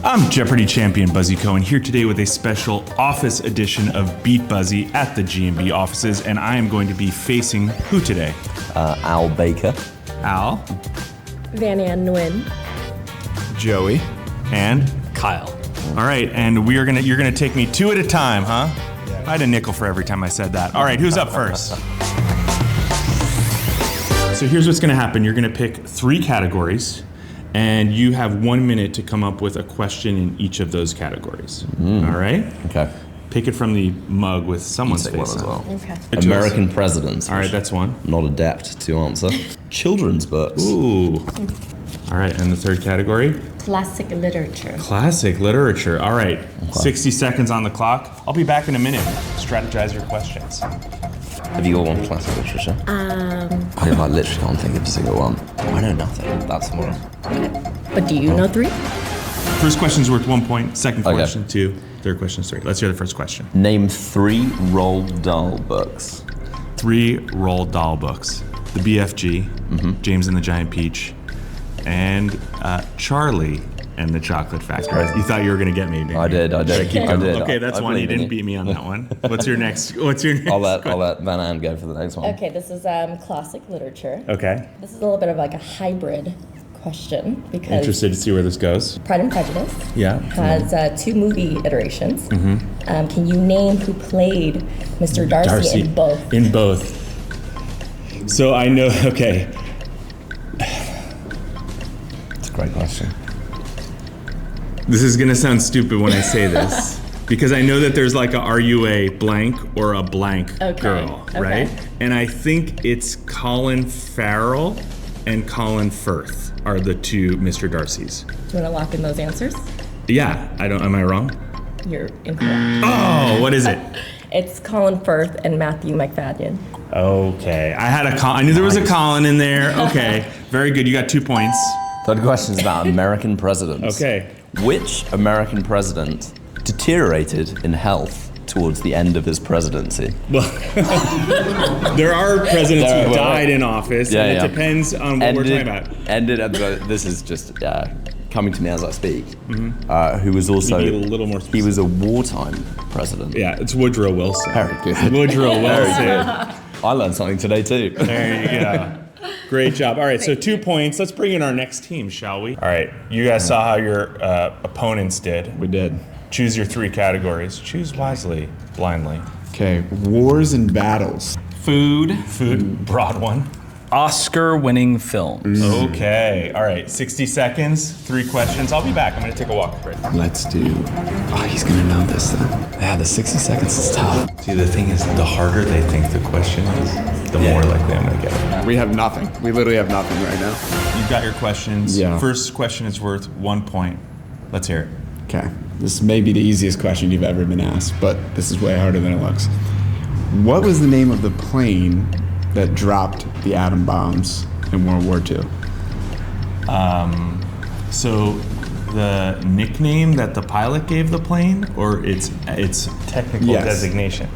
I'm Jeopardy champion Buzzy Cohen here today with a special office edition of Beat Buzzy at the G&B offices, and I am going to be facing who today? Al Baker. Al. Van Ann Nguyen. Joey. And? Kyle. All right, and you're gonna take me two at a time, huh? Yeah. I had a nickel for every time I said that. All right, who's up first? So here's what's gonna happen. You're gonna pick 3 categories, and you have 1 minute to come up with a question in each of those categories. All right? Okay. Pick it from the mug with someone's face as on. well. Okay. American presidents. All right, that's one. Not adept to answer. Children's books. Ooh. All right, and the third category? Classic literature. Classic literature. All right, 60 seconds on the clock. I'll be back in a minute. Strategize your questions. Have you got one classic literature? I literally can't think of a single one. I know nothing. That's more. But do you know 3? First question's worth 1 point. Second Okay. question, 2. Third question's 3. Let's hear the first question. Name 3 Roald Dahl books. 3 Roald Dahl books. The BFG, James and the Giant Peach, and Charlie and the Chocolate Factory. You thought you were gonna get me, didn't you? I did. Okay, that's one. You didn't beat me on that one. What's your next? I'll let Van Ann go for the next one. Okay, this is classic literature. Okay. This is a little bit of like a hybrid question because Interested to see where this goes. Pride and Prejudice Yeah. has 2 movie iterations. Can you name who played Mr. Darcy in both? In both. So I know. Okay. It's a great question. This is gonna sound stupid when I say this, because I know that there's like a "Are you a blank or a blank girl," right? And I think it's Colin Farrell and Colin Firth are the 2 Mr. Darcys. Do you want to lock in those answers? Yeah, I don't. Am I wrong? You're incorrect. Oh, what is it? It's Colin Firth and Matthew McFadden. Okay, I knew there was a Colin in there. Okay, very good. You got 2 points. Third question is about American presidents. Okay. Which American president deteriorated in health towards the end of his presidency? Well, there are presidents who died in office, and it depends on what we're talking about. This is just coming to me as I speak. Who was also You need a little more specific. he was a wartime president. Yeah, it's Woodrow Wilson. Very good. Woodrow Wilson. I learned something today too. There you go. Great job. All right, so 2 points. Let's bring in our next team, shall we? All right, you guys saw how your opponents did. We did. Choose your 3 categories. Choose wisely, blindly. Okay, wars and battles. Food. Broad one. Oscar-winning films. Okay, all right, 60 seconds, 3 questions. I'll be back. I'm gonna take a walk. Right. Let's do. Oh, he's gonna know this then. Yeah, the 60 seconds is tough. See, the thing is, the harder they think the question is, the more likely I'm gonna get it. We have nothing. We literally have nothing right now. You've got your questions. Yeah. First question is worth 1 point. Let's hear it. Okay, this may be the easiest question you've ever been asked, but this is way harder than it looks. What was the name of the plane that dropped the atom bombs in World War II? So the nickname that the pilot gave the plane, or its technical designation?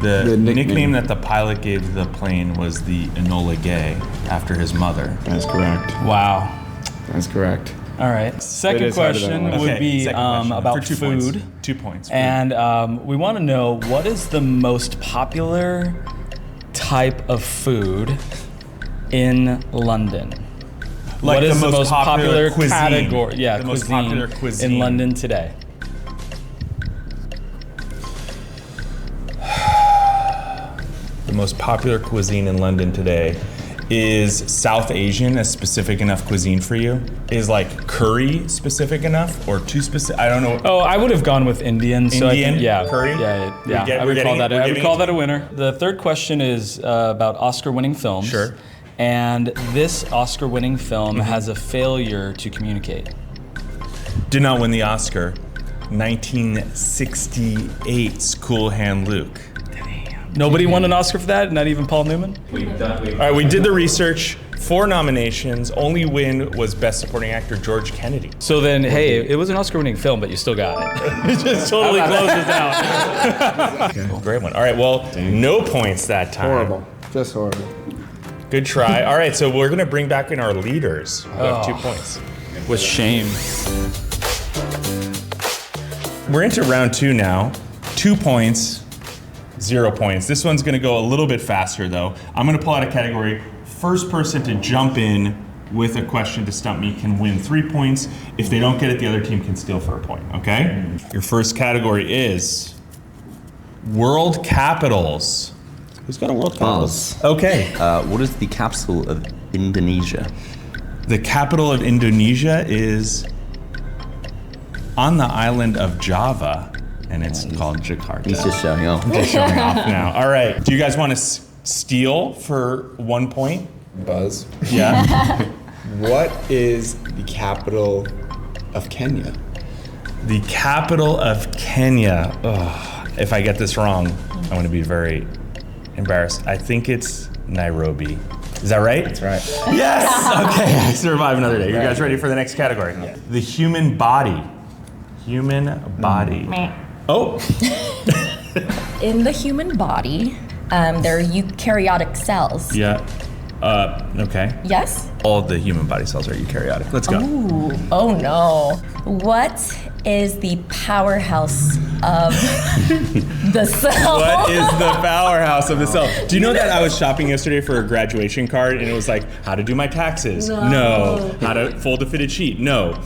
The nickname that the pilot gave the plane was the Enola Gay, after his mother. That's correct. Wow. That's correct. All right. Second is harder than question it looks. would be second question. about For 2 food. points. 2 points. And we want to know, what is the most popular type of food in London? Like what is the most popular cuisine. category? Yeah, The most popular cuisine. in London today. The most popular cuisine in London today is South Asian a specific enough cuisine for you? Is like curry specific enough, or too specific? I don't know. Oh, I would have gone with Indian. So I Indian? think, yeah, Curry? Yeah. I we're would call getting that. it? I would call that a winner. The third question is about Oscar-winning films. Sure. And this Oscar-winning film has a failure to communicate. Did not win the Oscar. 1968's Cool Hand Luke. Nobody won an Oscar for that, not even Paul Newman? All right, we did the research. 4 nominations. Only win was Best Supporting Actor George Kennedy. So then, hey, it was an Oscar-winning film, but you still got it. It just totally closes out. Great one. All right, well, no points that time. Horrible. Just horrible. Good try. All right, so we're going to bring back in our leaders who have 2 points. With shame. We're into round 2 now. 2 points, 0 points. This one's gonna go a little bit faster though. I'm gonna pull out a category. First person to jump in with a question to stump me can win 3 points. If they don't get it, the other team can steal for a point, okay? Your first category is world capitals. Who's got a world capitals? Buzz. Okay. What is the capital of Indonesia? The capital of Indonesia is on the island of Java, and it's called Jakarta. He's just showing off. Just showing off now. All right. Do you guys want to steal for 1 point? Buzz. Yeah. What is the capital of Kenya? The capital of Kenya. Ugh, if I get this wrong, I'm going to be very embarrassed. I think it's Nairobi. Is that right? That's right. Yes! Okay, I survive another day. You guys ready for the next category? Yeah. The human body. Human body. Oh! In the human body, there are eukaryotic cells. Yeah. Okay. Yes? All of the human body cells are eukaryotic. Let's go. Ooh. Oh no. What is the powerhouse of the cell? What is the powerhouse of the cell? Do you know that I was shopping yesterday for a graduation card and it was like, how to do my taxes? No. How to fold a fitted sheet? No.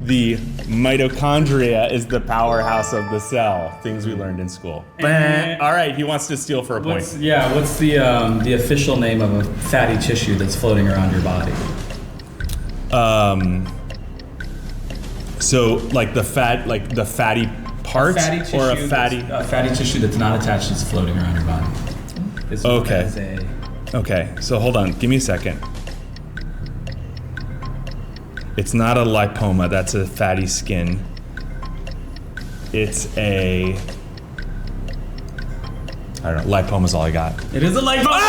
The mitochondria is the powerhouse of the cell. Things we learned in school. All right, he wants to steal for a point. What's the official name of a fatty tissue that's floating around your body? So like the fatty parts or a fatty. Fatty tissue that's not attached, that's floating around your body. It's known Okay. as a- Okay, so hold on, give me a second. It's not a lipoma, that's a fatty skin. It's a, I don't know, lipoma's all I got. It is a lipoma.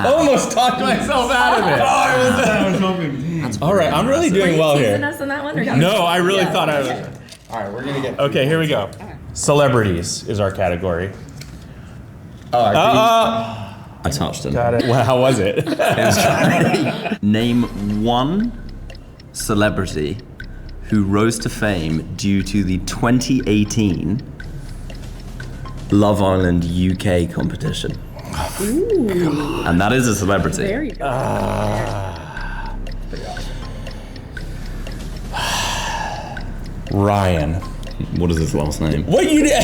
Almost talked myself out of it. I was hoping. All right, I'm really doing well Teasing here. us on that one, or No, I really Yeah. thought I was. All right, we're gonna get. Okay, here we go. Celebrities is our category. I touched him. Got it. Well, how was it? Name one celebrity who rose to fame due to the 2018 Love Island UK competition. Ooh. And that is a celebrity. There you go. Ryan. What is his last name? What you did?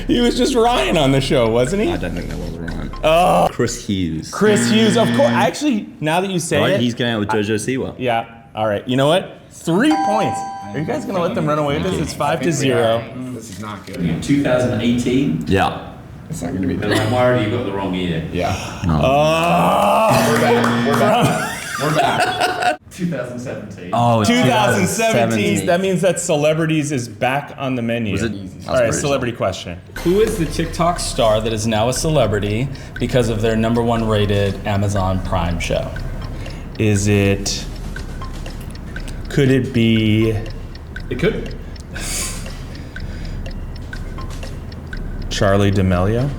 He was just Ryan on the show, wasn't he? I don't think that was Ryan. Oh, Chris Hughes. Chris Hughes, of course. Actually, now that you say Right, it, he's going out with JoJo Siwa. yeah. All right. You know what? 3 points. Are you guys gonna let them run away with this? It's 5-0. This is not good. 2018. Yeah. It's not gonna be. Then I'm worried you got the wrong year. Yeah. Oh, We're back. 2017. Oh, it's 2017. That means that celebrities is back on the menu. Was it? All right, celebrity question. Who is the TikTok star that is now a celebrity because of their #1 rated Amazon Prime show? Is it? Could it be It could. Charlie D'Amelio?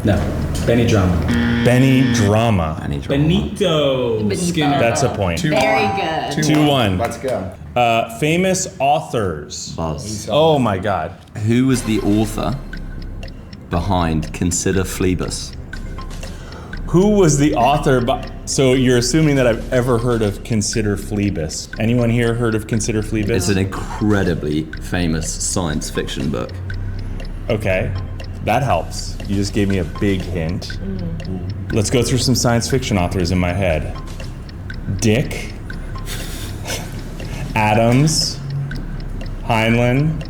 No. Benny Drama. Benny Drama. Benito Skinner. That's a point. Very good. 2-1. Let's go. Famous authors. Buzz. Oh my God. Who was the author behind Consider Phlebas? Who was the author? So you're assuming that I've ever heard of Consider Phlebas. Anyone here heard of Consider Phlebas? It's an incredibly famous science fiction book. Okay, that helps. You just gave me a big hint. Let's go through some science fiction authors in my head. Dick, Adams, Heinlein,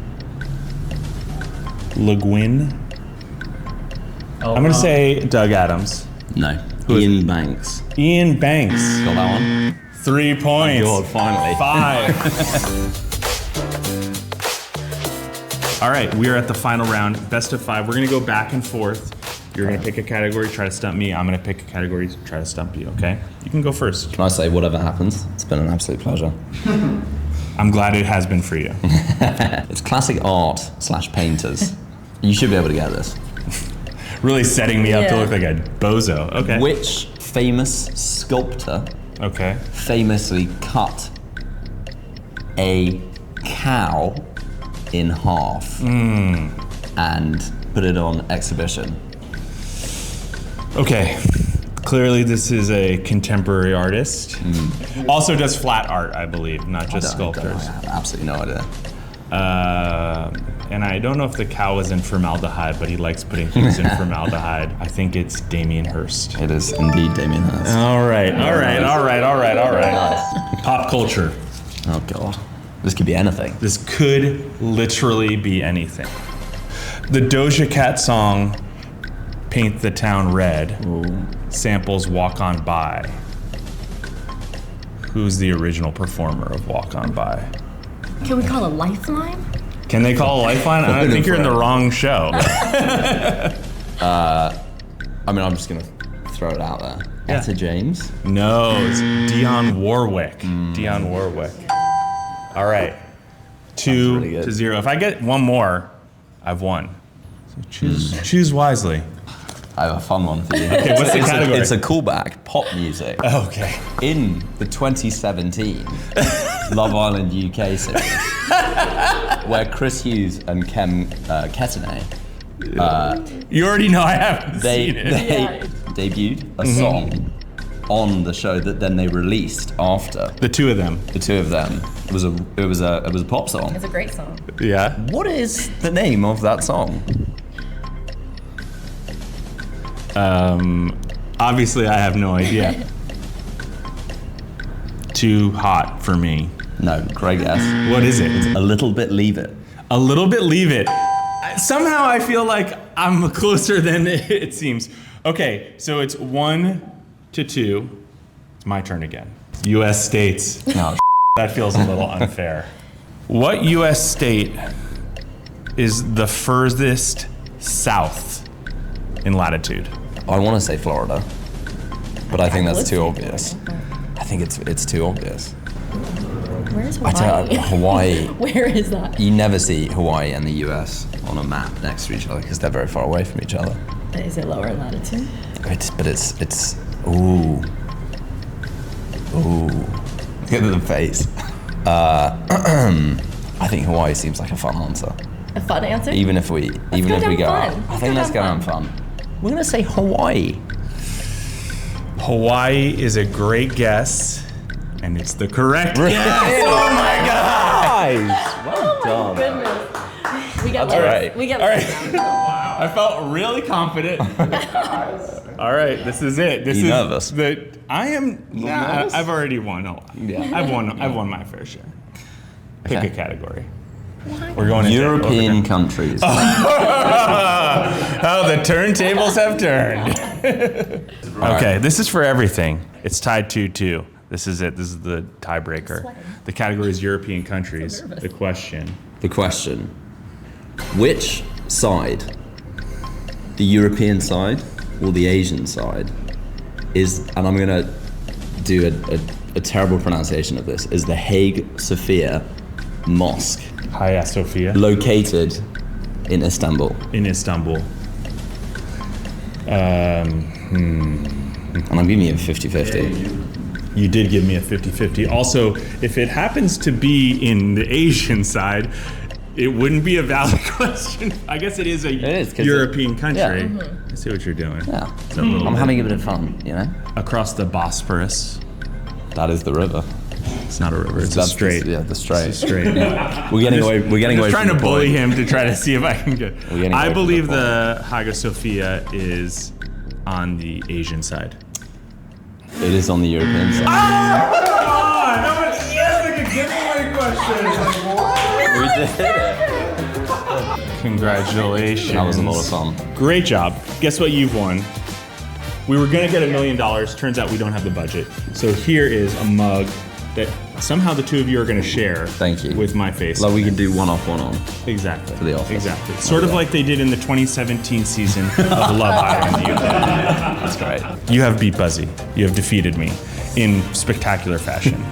Le Guin. I'm gonna say Doug Adams. No. Ian Banks. Ian Banks. Got that one? 3 points. God, finally. 5. All right, we are at the final round, best of 5. We're gonna go back and forth. You're gonna pick a category, try to stump me. I'm gonna pick a category, try to stump you, okay? You can go first. Can I say whatever happens? It's been an absolute pleasure. I'm glad it has been for you. It's classic art / painters. You should be able to get this. Really setting me up to Yeah. look like a bozo. Okay. Which famous sculptor Okay. famously cut a cow in half and put it on exhibition? Okay. Clearly, this is a contemporary artist. Also does flat art, I believe, not just sculptures. I have absolutely no idea. And I don't know if the cow is in formaldehyde, but he likes putting things in formaldehyde. I think it's Damien Hirst. It is indeed Damien Hirst. All right. Pop culture. Oh God, this could be anything. This could literally be anything. The Doja Cat song, Paint the Town Red, samples Walk On By. Who's the original performer of Walk On By? Can we call a lifeline? Can they call a lifeline? I don't think you're in the wrong show. I mean, I'm just gonna throw it out there. Yeah. Etta James? No, it's Dionne Warwick. Dionne Warwick. All right, really 2-0. If I get one more, I've won. So choose wisely. I have a fun one for you. Okay, what's the category? It's a callback, pop music. Okay. In the 2017 Love Island UK series, where Chris Hughes and Kem Ketanay, You already know I haven't they seen it. debuted a song on the show that then they released after. The two of them. The two of them. It was a pop song. It's a great song. Yeah. What is the name of that song? Obviously, I have no idea. Too hot for me. No, great guess. What is it? A Little Bit Leave It. A Little Bit Leave It. Somehow I feel like I'm closer than it seems. Okay, so it's 1-2. It's my turn again. U.S. states. No, That feels a little unfair. What U.S. state is the furthest south in latitude? I want to say Florida, but I think that's would too say obvious. I think it's too obvious. Where's I tell you, Hawaii? Hawaii. Where is that? You never see Hawaii and the U.S. on a map next to each other because they're very far away from each other. Is it lower latitude? It's ooh. Look at the face. I think Hawaii seems like a fun answer. A fun answer? Even if we go go down out. fun. I think let's go down fun. We're gonna say Hawaii. Hawaii is a great guess, and it's the correct Really? guess. Oh my God! Well done. Goodness. We got That's all right. We got All right. I felt really confident. All right, this is it. This You is nervous? I am. Nah, nervous? I've already won a lot. Yeah. I've won my fair share. Pick Okay. a category. We're going into European countries. Oh, the turntables have turned. Okay, this is for everything. It's tied 2-2. This is it. This is the tiebreaker. The category is European countries. The question. The question: which side, the European side or the Asian side, is? And I'm gonna do a terrible pronunciation of this. Is the Hagia Sophia Mosque Hagia Sophia located in Istanbul? in Istanbul. And I'm giving you a 50-50. You did give me a 50-50. Also, if it happens to be in the Asian side, it wouldn't be a valid question. I guess it is a is, 'cause European country. Yeah. I see what you're doing. Yeah, It's a little I'm bit having a bit of fun. You know, across the Bosporus. that is the river. It's not a river. It's a That's strait. The strait. It's a strait. We're getting away. We're getting I'm away just trying from to the bully point. him to try to see if I can get. We're getting away I from believe the the Hagia Sophia is on the Asian side. It is on the European side. Oh, that was just like a giveaway question. We did it. Congratulations. That was a lot of fun. Great job. Guess what you've won? We were gonna get $1 million. Turns out we don't have the budget. So here is a mug that somehow the two of you are gonna share. Thank you. With my face. Like we can do one off, one on. Exactly. For the office. Exactly. Sort of like they did in the 2017 season of Love Island. That's great. You have beat Buzzy. You have defeated me in spectacular fashion.